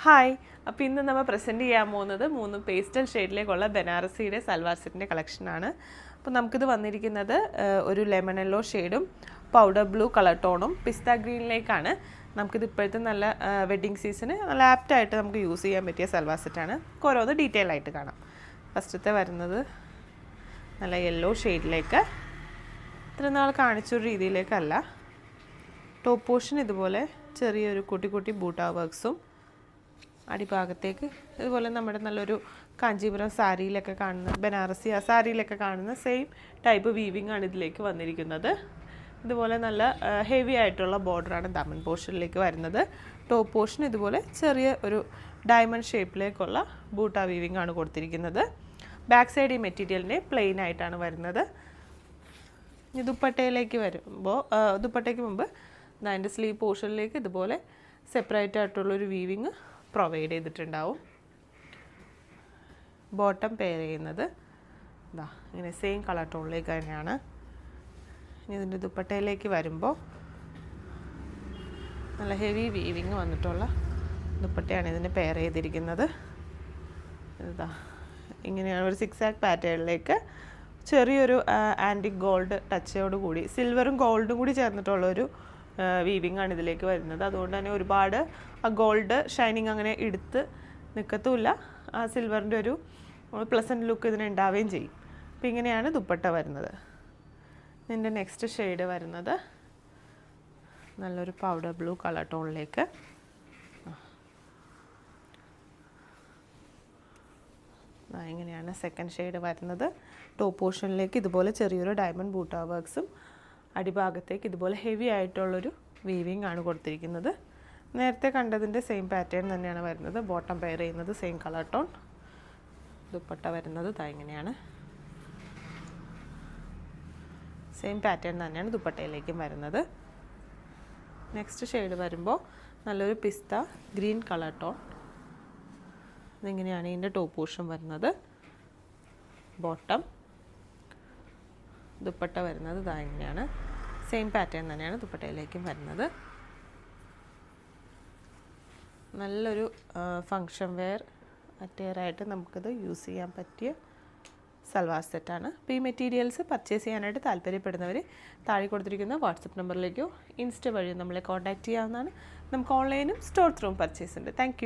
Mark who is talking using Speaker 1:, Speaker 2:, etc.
Speaker 1: Hi, അപ്പോൾ ഇന്ന് നമ്മൾ പ്രസൻറ്റ് ചെയ്യാൻ പോകുന്നത് 3 പേസ്റ്റൽ ഷെയ്ഡിലേക്കുള്ള ബനാറസിയുടെ സൽവാർ സെറ്റിൻ്റെ കളക്ഷനാണ്. അപ്പോൾ നമുക്കിത് വന്നിരിക്കുന്നത് ഒരു ലെമൺ യെല്ലോ ഷെയ്ഡും പൗഡർ ബ്ലൂ കളർ ടോണും പിസ്ത ഗ്രീനിലേക്കാണ്. നമുക്കിത് ഇപ്പോഴത്തെ നല്ല വെഡ്ഡിങ് സീസണ് നല്ല ആപ്റ്റായിട്ട് നമുക്ക് യൂസ് ചെയ്യാൻ പറ്റിയ സൽവാർ സെറ്റാണ്. ഓരോന്ന് ഡീറ്റെയിൽ ആയിട്ട് കാണാം. ഫസ്റ്റത്തെ വരുന്നത് നല്ല യെല്ലോ ഷെയ്ഡിലേക്ക്, ഇത്ര നാൾ കാണിച്ചൊരു രീതിയിലേക്കല്ല. ടോപ്പ് പോർഷൻ ഇതുപോലെ ചെറിയൊരു കുട്ടി ബൂട്ടാ വർക്ക്സും, അടിഭാഗത്തേക്ക് ഇതുപോലെ നമ്മുടെ നല്ലൊരു കാഞ്ചീപുരം സാരിയിലൊക്കെ കാണുന്ന ബനാറസി ആ സാരിയിലൊക്കെ കാണുന്ന സെയിം ടൈപ്പ് വീവിങ് ആണ് ഇതിലേക്ക് വന്നിരിക്കുന്നത്. ഇതുപോലെ നല്ല ഹെവി ആയിട്ടുള്ള ബോർഡറാണ് ദമൻ പോർഷനിലേക്ക് വരുന്നത്. ടോപ്പ് പോർഷൻ ഇതുപോലെ ചെറിയ ഒരു ഡയമണ്ട് ഷേപ്പിലേക്കുള്ള ബൂട്ടാ വീവിങ് ആണ് കൊടുത്തിരിക്കുന്നത്. ബാക്ക് സൈഡ് ഈ മെറ്റീരിയലിൻ്റെ പ്ലെയിൻ ആയിട്ടാണ് വരുന്നത്. ഇനി ദുപ്പട്ടയിലേക്ക് വരുമ്പോൾ ദുപ്പട്ടയ്ക്ക് മുമ്പ് അതിൻ്റെ സ്ലീവ് പോർഷനിലേക്ക് ഇതുപോലെ സെപ്പറേറ്റ് ആയിട്ടുള്ളൊരു വീവിങ് പ്രൊവൈഡ് ചെയ്തിട്ടുണ്ടാവും. ബോട്ടം പെയർ ചെയ്യുന്നത് ഇതാ ഇങ്ങനെ സെയിം കളർ ടോണിലേക്ക് തന്നെയാണ്. ഇനി ഇതിൻ്റെ ദുപ്പട്ടയിലേക്ക് വരുമ്പോൾ നല്ല ഹെവി വീവിങ് വന്നിട്ടുള്ള ദുപ്പട്ടയാണ് ഇതിന് പെയർ ചെയ്തിരിക്കുന്നത്. ഇതാ ഇങ്ങനെയാണ് ഒരു സിക്സാക് പാറ്റേണിലേക്ക് ചെറിയൊരു ആൻറ്റിക് ഗോൾഡ് ടച്ചോട് കൂടി സിൽവറും ഗോൾഡും കൂടി ചേർന്നിട്ടുള്ളൊരു വീവിങ് ആണ് ഇതിലേക്ക് വരുന്നത്. അതുകൊണ്ട് തന്നെ ഒരുപാട് ആ ഗോൾഡ് ഷൈനിങ് അങ്ങനെ എടുത്ത് നിൽക്കത്തുമില്ല. ആ സിൽവറിൻ്റെ ഒരു പ്ലസൻറ്റ് ലുക്ക് ഇതിന് ഉണ്ടാവുകയും ചെയ്യും. അപ്പോൾ ഇങ്ങനെയാണ് ദുപ്പട്ട വരുന്നത്. ഇതിൻ്റെ നെക്സ്റ്റ് ഷെയ്ഡ് വരുന്നത് നല്ലൊരു പൗഡർ ബ്ലൂ കളർ ടോണിലേക്ക്. ഇങ്ങനെയാണ് സെക്കൻഡ് ഷെയ്ഡ് വരുന്നത്. ടോപ്പ് പോർഷനിലേക്ക് ഇതുപോലെ ചെറിയൊരു ഡയമണ്ട് ബൂട്ടാ വർക്ക്സും, അടിഭാഗത്തേക്ക് ഇതുപോലെ ഹെവി ആയിട്ടുള്ളൊരു വീവിങ് ആണ് കൊടുത്തിരിക്കുന്നത്. നേരത്തെ കണ്ടതിൻ്റെ സെയിം പാറ്റേൺ തന്നെയാണ് വരുന്നത്. ബോട്ടം പെയർ ചെയ്യുന്നത് സെയിം കളർ ടോൺ. ദുപ്പട്ട വരുന്നത് ഇങ്ങനെയാണ്. സെയിം പാറ്റേൺ തന്നെയാണ് ദുപ്പട്ടയിലേക്കും വരുന്നത്. നെക്സ്റ്റ് ഷെയ്ഡ് വരുമ്പോൾ നല്ലൊരു പിസ്ത ഗ്രീൻ കളർ ടോൺ. ഇതിങ്ങനെയാണ് ഇതിൻ്റെ ടോപ്പ് പോർഷൻ വരുന്നത്. ബോട്ടം, ദുപ്പട്ട വരുന്നത് ഇങ്ങനെയാണ്. സെയിം പാറ്റേൺ തന്നെയാണ് ദുപ്പട്ടയിലേക്കും വരുന്നത്. നല്ലൊരു ഫങ്ഷൻ വെയർ അറ്റയറായിട്ട് നമുക്കിത് യൂസ് ചെയ്യാൻ പറ്റിയ സൽവാർ സെറ്റാണ്. അപ്പോൾ ഈ മെറ്റീരിയൽസ് പർച്ചേസ് ചെയ്യാനായിട്ട് താല്പര്യപ്പെടുന്നവർ താഴെ കൊടുത്തിരിക്കുന്ന വാട്സപ്പ് നമ്പറിലേക്കോ ഇൻസ്റ്റ വഴിയോ നമ്മളെ കോൺടാക്റ്റ് ചെയ്യാവുന്നതാണ്. നമുക്ക് ഓൺലൈനും സ്റ്റോർ ത്രൂവും പർച്ചേസ് ഉണ്ട്. താങ്ക്